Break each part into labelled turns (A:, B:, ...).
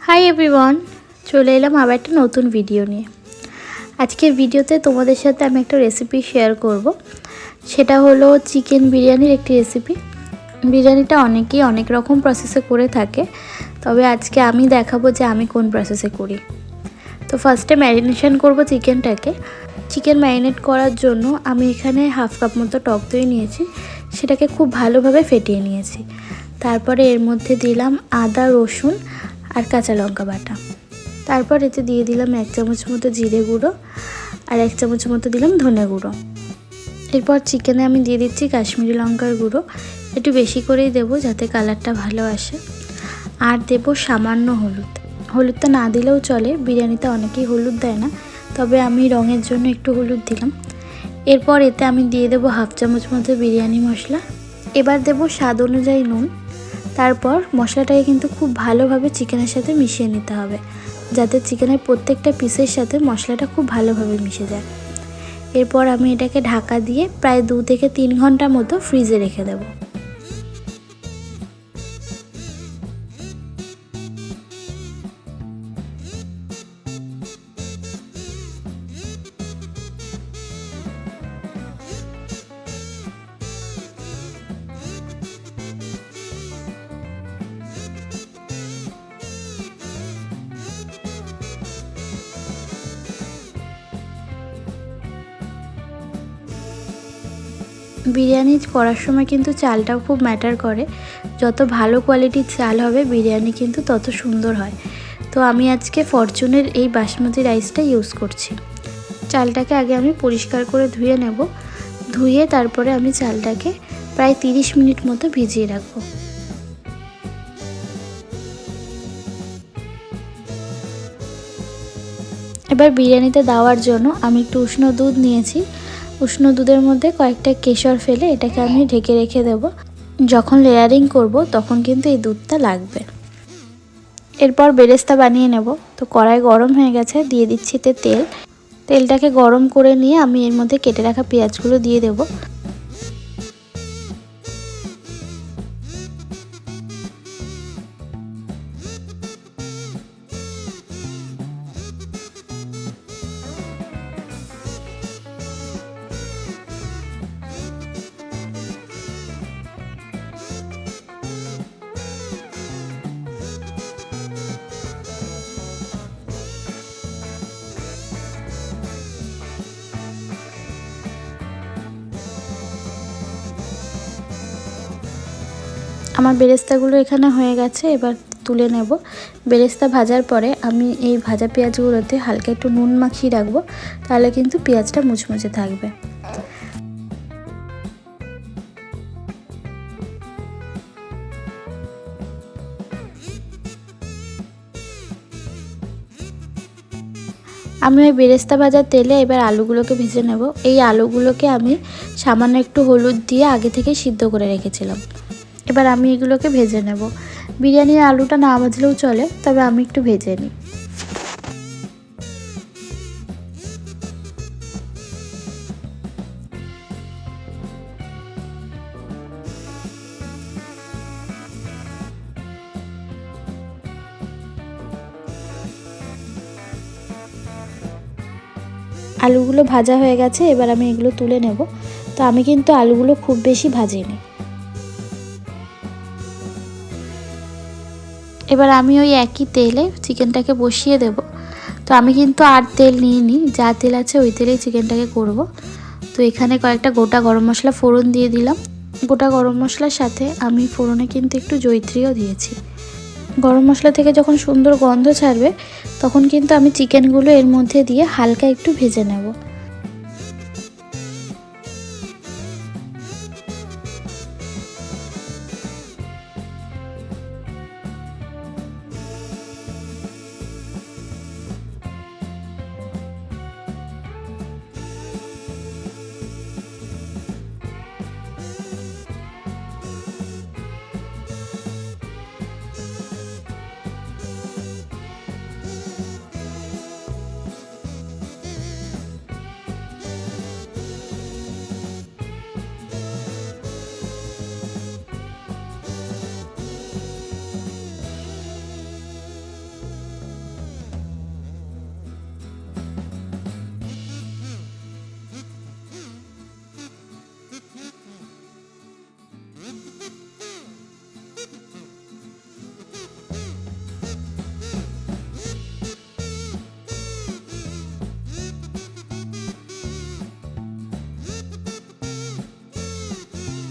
A: Hi everyone, চলে এলাম আবার একটা নতুন ভিডিও নিয়ে। আজকের ভিডিওতে তোমাদের সাথে আমি একটা রেসিপি শেয়ার করব। সেটা হলো চিকেন বিরিয়ানির একটি রেসিপি। বিরিয়ানিটা অনেকেই অনেক রকম প্রসেসে করে থাকে, তবে আজকে আমি দেখাবো যে আমি কোন প্রসেসে করি। তো ফার্স্টে ম্যারিনেশন করব চিকেনটাকে। চিকেন ম্যারিনেট করার জন্য আমি এখানে হাফ কাপ মতো টক দই নিয়েছি, সেটাকে খুব ভালোভাবে ফেটিয়ে নিয়েছি। তারপরে এর মধ্যে দিলাম আদা, রসুন আর কাঁচা লঙ্কা বাটা। তারপর এতে দিয়ে দিলাম 1 চামচ মতো জিরে গুঁড়ো আর 1 চামচ মতো দিলাম ধনে গুঁড়ো। এরপর চিকেনে আমি দিয়ে দিচ্ছি কাশ্মীরি লঙ্কার গুঁড়ো, একটু বেশি করেই দেবো যাতে কালারটা ভালো আসে। আর দেবো সামান্য হলুদ। হলুদটা না দিলেও চলে, বিরিয়ানিতে অনেকেই হলুদ দেয় না, তবে আমি রঙের জন্য একটু হলুদ দিলাম। এরপর এতে আমি দিয়ে দেবো হাফ চামচ মতো বিরিয়ানি মশলা। এবার দেবো স্বাদ অনুযায়ী নুন। তারপর মশলাটাকে কিন্তু খুব ভালোভাবে চিকেনের সাথে মিশিয়ে নিতে হবে, যাতে চিকেনের প্রত্যেকটা পিসের সাথে মশলাটা খুব ভালোভাবে মিশে যায়। এরপর আমি এটাকে ঢাকা দিয়ে প্রায় 2 থেকে 3 ঘন্টা মতো ফ্রিজে রেখে দেবো। বিরিয়ানি করার সময় কিন্তু চালটাও খুব ম্যাটার করে। যত ভালো কোয়ালিটির চাল হবে বিরিয়ানি কিন্তু তত সুন্দর হয়। তো আমি আজকে ফরচুনের এই বাসমতি রাইসটা ইউজ করছি। চালটাকে আগে আমি পরিষ্কার করে ধুয়ে নেব। ধুয়ে তারপরে আমি চালটাকে প্রায় 30 মিনিট মতো ভিজিয়ে রাখবো। এবার বিরিয়ানিতে দেওয়ার জন্য আমি একটু উষ্ণ দুধ নিয়েছি। উষ্ণ দুধের মধ্যে কয়েকটা কেশর ফেলে এটাকে আমি ঢেকে রেখে দেব। যখন লেয়ারিং করব তখন কিন্তু এই দুধটা লাগবে। এরপর বেরেস্তা বানিয়ে নেব। তো কড়াই গরম হয়ে গেছে, দিয়ে দিচ্ছি তেল। তেলটাকে গরম করে নিয়ে আমি এর মধ্যে কেটে রাখা পেঁয়াজগুলো দিয়ে দেব। আমার বেরেস্তাগুলো এখানে হয়ে গেছে, এবার তুলে নেব। বেরেস্তা ভাজার পরে আমি এই ভাজা পেঁয়াজগুলোতে হালকা একটু নুন মাখিয়ে রাখবো, তাহলে কিন্তু পেঁয়াজটা মুচমুচে থাকবে। আমি ওই বেরেস্তা ভাজার তেলে এবার আলুগুলোকে ভেজে নেব। এই আলুগুলোকে আমি সামান্য একটু হলুদ দিয়ে আগে থেকে সিদ্ধ করে রেখেছিলাম। এবার আমি এগুলোকে ভেজে নেব। বিরিয়ানির আলুটা না ভাজলেও চলে, তবে আমি একটু ভেজে নিই। আলুগুলো ভাজা হয়ে গেছে, এবার আমি এগুলো তুলে নেব। তো আমি কিন্তু আলুগুলো খুব বেশি ভাজিনি। এবার আমি ওই একই তেলে চিকেনটাকে বসিয়ে দেব। তো আমি কিন্তু আর তেল নিইনি, যা তেল আছে ওই তেলেই চিকেনটাকে করব। তো এখানে কয়েকটা গোটা গরম মশলা ফোড়ন দিয়ে দিলাম। গোটা গরম মশলার সাথে আমি ফোড়নে কিন্তু একটু জয়িত্রীও দিয়েছি। গরম মশলা থেকে যখন সুন্দর গন্ধ ছাড়বে তখন কিন্তু আমি চিকেনগুলো এর মধ্যে দিয়ে হালকা একটু ভেজে নেব।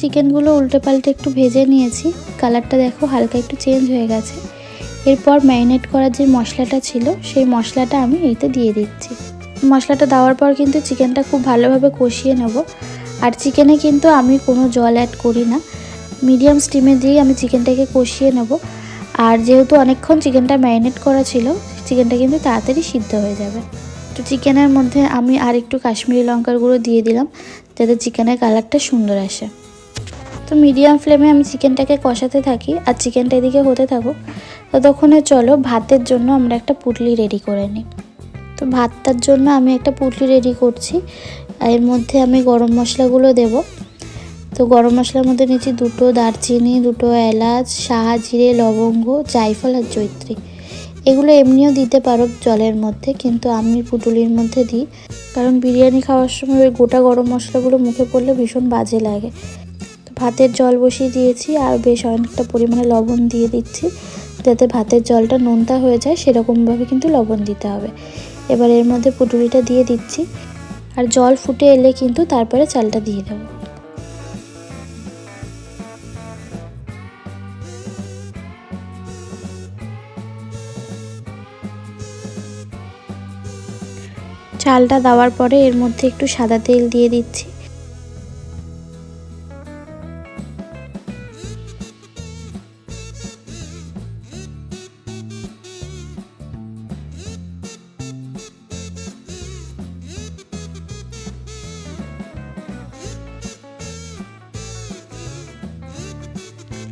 A: চিকেনগুলো উল্টে পাল্টে একটু ভেজে নিয়েছি, কালারটা দেখো হালকা একটু চেঞ্জ হয়ে গেছে। এরপর ম্যারিনেট করার যে মশলাটা ছিল সেই মশলাটা আমি এতে দিয়ে দিচ্ছি। মশলাটা দেওয়ার পর কিন্তু চিকেনটা খুব ভালোভাবে কষিয়ে নেব। আর চিকেনে কিন্তু আমি কোনো জল অ্যাড করি না, মিডিয়াম স্টিমে দিয়ে আমি চিকেনটাকে কষিয়ে নেব। আর যেহেতু অনেকক্ষণ চিকেনটা ম্যারিনেট করা ছিল, চিকেনটা কিন্তু তাড়াতাড়ি সিদ্ধ হয়ে যাবে। তো চিকেনের মধ্যে আমি আর একটু কাশ্মীরি লঙ্কার গুঁড়ো দিয়ে দিলাম, যাতে চিকেনের কালারটা সুন্দর আসে। তো মিডিয়াম ফ্লেমে আমি চিকেনটাকে কষাতে থাকি আর চিকেনটা এদিকে হতে থাকুক। ততক্ষণে চলো ভাতের জন্য আমরা একটা পুটলি রেডি করে নিই। তো ভাতটার জন্য আমি একটা পুটলি রেডি করছি। এর মধ্যে আমি গরম মশলাগুলো দেব। তো গরম মশলার মধ্যে নিচ্ছি 2টো দারচিনি, 2টো এলাচ, শাহ জিরে, লবঙ্গ, জায়ফল আর জয়িত্রী। এগুলো এমনিও দিতে পারো জলের মধ্যে, কিন্তু আমি পুটুলির মধ্যে দিই, কারণ বিরিয়ানি খাওয়ার সময় ওই গোটা গরম মশলাগুলো মুখে পড়লে ভীষণ বাজে লাগে। তো ভাতের জল বসিয়ে দিয়েছি আর বেশ অনেকটা পরিমাণে লবণ দিয়ে দিচ্ছি, যাতে ভাতের জলটা নোনতা হয়ে যায় সেরকমভাবে কিন্তু লবণ দিতে হবে। এবার এর মধ্যে পুটুলিটা দিয়ে দিচ্ছি আর জল ফুটে এলে কিন্তু তারপরে চালটা দিয়ে দেবো। চালটা দেওয়ার পরে এর মধ্যে একটু সাদা তেল দিয়ে দিচ্ছি।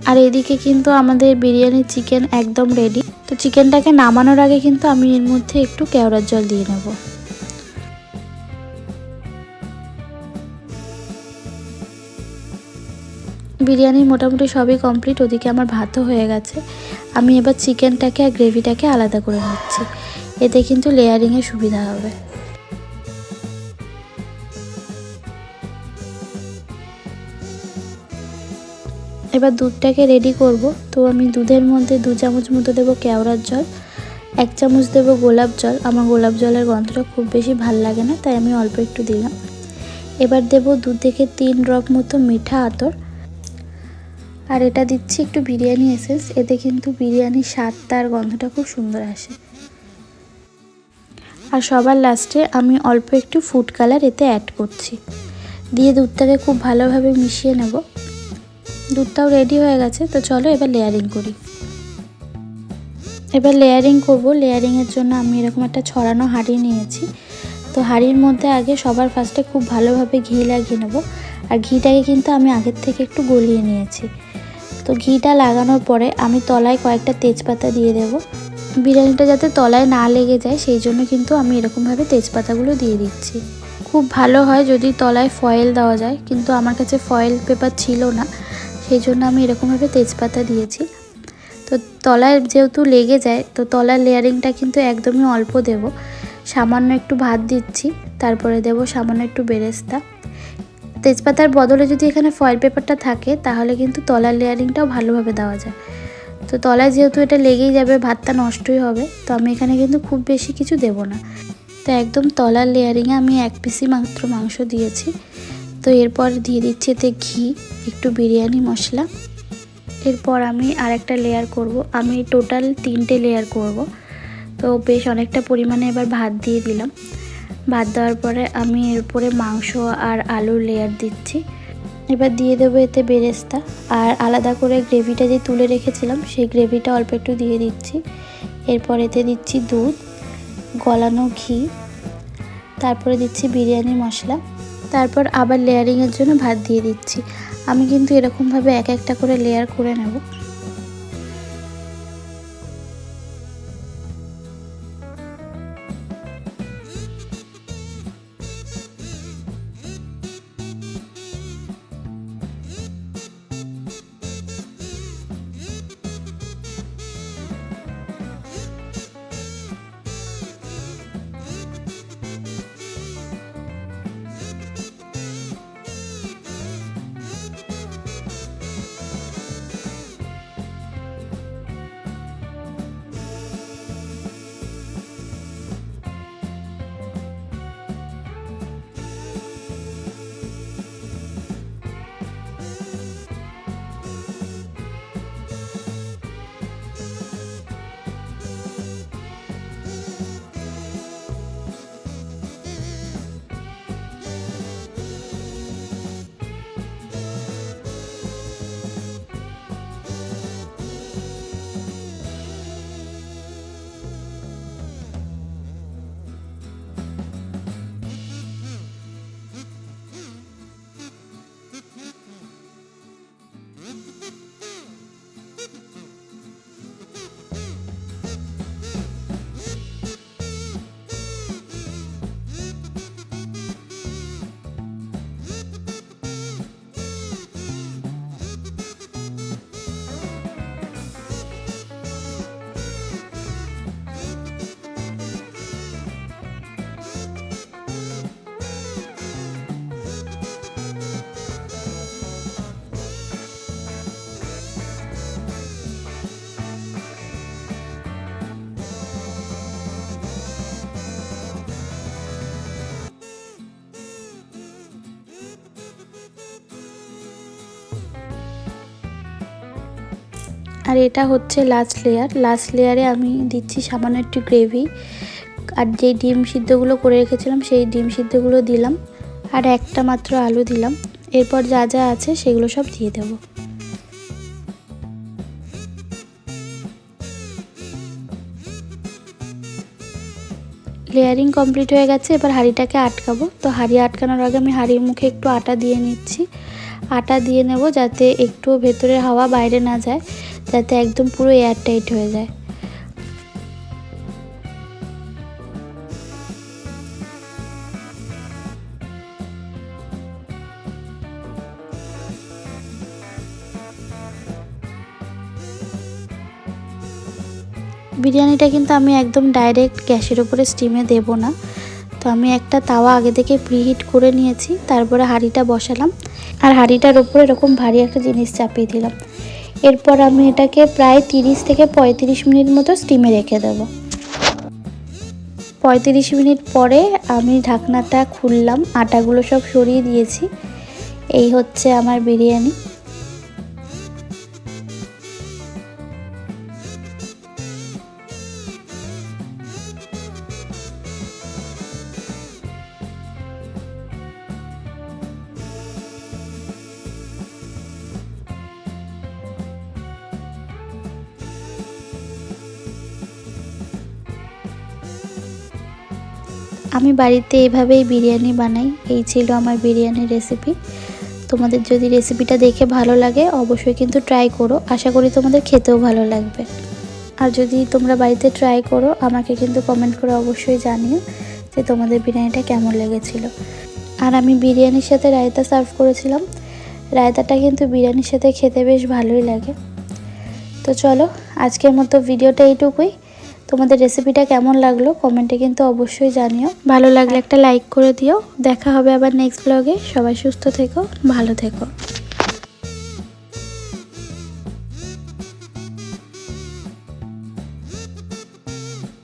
A: আর এদিকে কিন্তু আমাদের বিরিয়ানির চিকেন একদম রেডি। তো চিকেনটাকে নামানোর আগে কিন্তু আমি এর মধ্যে একটু কেওড়ার জল দিয়ে নেব। বিরিয়ানি মোটামুটি সবই কমপ্লিট, ওদিকে আমার ভাতও হয়ে গেছে। আমি এবার চিকেনটাকে আর গ্রেভিটাকে আলাদা করে নিচ্ছি, এতে কিন্তু লেয়ারিংয়ের সুবিধা হবে। এবার দুধটাকে রেডি করব। তো আমি দুধের মধ্যে 2 চামচ মতো দেবো কেওড়ার জল, 1 চামচ দেবো গোলাপ জল। আমার গোলাপ জলের গন্ধটা খুব বেশি ভাল লাগে না, তাই আমি অল্প একটু দিলাম। এবার দেব 2 থেকে 3 ড্রপ মতো মিঠা আতর, আর এটা দিচ্ছি একটু বিরিয়ানি এসেন্স, এতে কিন্তু বিরিয়ানির স্বাদটা আর গন্ধটা খুব সুন্দর আসে। আর সবার লাস্টে আমি অল্প একটু ফুড কালার এতে অ্যাড করছি, দিয়ে দুধটাকে খুব ভালোভাবে মিশিয়ে নেব। দুধটাও রেডি হয়ে গেছে। তো চলো এবার লেয়ারিং করি। এবার লেয়ারিং করব। লেয়ারিংয়ের জন্য আমি এরকম একটা ছড়ানো হাঁড়ি নিয়েছি। তো হাঁড়ির মধ্যে আগে সবার ফার্স্টে খুব ভালোভাবে ঘি লাগিয়ে নেব। আর ঘিটাকে কিন্তু আমি আগের থেকে একটু গলিয়ে নিয়েছি। তো ঘিটা লাগানোর পরে আমি তলায় কয়েকটা তেজপাতা দিয়ে দেব। বিরিয়ানিটা যাতে তলায় না লেগে যায় সেই জন্য কিন্তু আমি এরকমভাবে তেজপাতাগুলো দিয়ে দিচ্ছি। খুব ভালো হয় যদি তলায় ফয়েল দেওয়া যায়, কিন্তু আমার কাছে ফয়েল পেপার ছিল না, সেই জন্য আমি এরকমভাবে তেজপাতা দিয়েছি। তো তলায় যেহেতু লেগে যায়, তো তলার লেয়ারিংটা কিন্তু একদমই অল্প দেব। সামান্য একটু ভাত দিচ্ছি, তারপরে দেব সামান্য একটু বেরেস্তা। তেজপাতার বদলে যদি এখানে ফয়েল পেপারটা থাকে তাহলে কিন্তু তলার লেয়ারিংটাও ভালোভাবে দেওয়া যায়। তো তলায় যেহেতু এটা লেগেই যাবে, ভাতটা নষ্টই হবে, তো আমি এখানে কিন্তু খুব বেশি কিছু দেব না। তো একদম তলার লেয়ারিংয়ে আমি 1 পিসই মাত্র মাংস দিয়েছি। তো এরপর দিয়ে দিচ্ছি এতে ঘি, একটু বিরিয়ানি মশলা। এরপর আমি আরেকটা লেয়ার করব। আমি টোটাল 3টে লেয়ার করব। তো বেশ অনেকটা পরিমাণে এবার ভাত দিয়ে দিলাম। ভাত দেওয়ার পরে আমি এর উপরে মাংস আর আলুর লেয়ার দিচ্ছি। এবার দিয়ে দেবো এতে বেরেস্তা, আর আলাদা করে গ্রেভিটা যে তুলে রেখেছিলাম সেই গ্রেভিটা অল্প একটু দিয়ে দিচ্ছি। এরপর এতে দিচ্ছি দুধ, গলানো ঘি, তারপরে দিচ্ছি বিরিয়ানি মশলা, তারপর আবার লেয়ারিংয়ের জন্য ভাত দিয়ে দিচ্ছি। আমি কিন্তু এরকমভাবে এক একটা করে লেয়ার করে নেব। আর এটা হচ্ছে লাস্ট লেয়ার। লাস্ট লেয়ারে আমি দিচ্ছি সামান্য একটু গ্রেভি, আর যে ডিম সিদ্ধগুলো করে রেখেছিলাম সেই ডিম সিদ্ধগুলো দিলাম, আর একটা মাত্র আলু দিলাম। এরপর যা যা আছে সেগুলো সব দিয়ে দেবো। লেয়ারিং কমপ্লিট হয়ে গেছে, এবার হাঁড়িটাকে আটকাবো। তো হাঁড়ি আটকানোর আগে আমি হাঁড়ির মুখে একটু আটা দিয়ে নিচ্ছি। আটা দিয়ে নেব যাতে একটু ভেতরের হাওয়া বাইরে না যায়, যাতে একদম পুরো এয়ার টাইট হয়ে যায়। বিরিয়ানিটা কিন্তু আমি একদম ডাইরেক্ট গ্যাসের উপরে স্টিমে দেব না। তো আমি একটা তাওয়া আগে থেকে প্রিহিট করে নিয়েছি, তারপরে হাঁড়িটা বসালাম, আর হাঁড়িটার উপরে এরকম ভারী একটা জিনিস চাপিয়ে দিলাম। এরপর আমি এটাকে প্রায় 30 থেকে 35 মিনিট মতো স্টিমে রেখে দেব। 35 মিনিট পরে আমি ঢাকনাটা খুললাম, আটাগুলো সব সরিয়ে দিয়েছি। এই হচ্ছে আমার বিরিয়ানি। আমি বাড়িতে এইভাবেই বিরিয়ানি বানাই। এই ছিল আমার বিরিয়ানির রেসিপি। তোমাদের যদি রেসিপিটা দেখে ভালো লাগে অবশ্যই কিন্তু ট্রাই করো, আশা করি তোমাদের খেতেও ভালো লাগবে। আর যদি তোমরা বাড়িতে ট্রাই করো আমাকে কিন্তু কমেন্ট করে অবশ্যই জানিও যে তোমাদের বিরিয়ানিটা কেমন লেগেছিল। আর আমি বিরিয়ানির সাথে রায়তা সার্ভ করেছিলাম। রায়তাটা কিন্তু বিরিয়ানির সাথে খেতে বেশ ভালোই লাগে। তো চলো, আজকের মতো ভিডিওটা এইটুকুই। তোমাদের রেসিপিটা কেমন লাগলো কমেন্টে কিন্তু অবশ্যই জানিও। ভালো লাগলে একটা লাইক করে দিও। দেখা হবে আবার নেক্সট ব্লগে। সবাই সুস্থ থেকো, ভালো থেকো।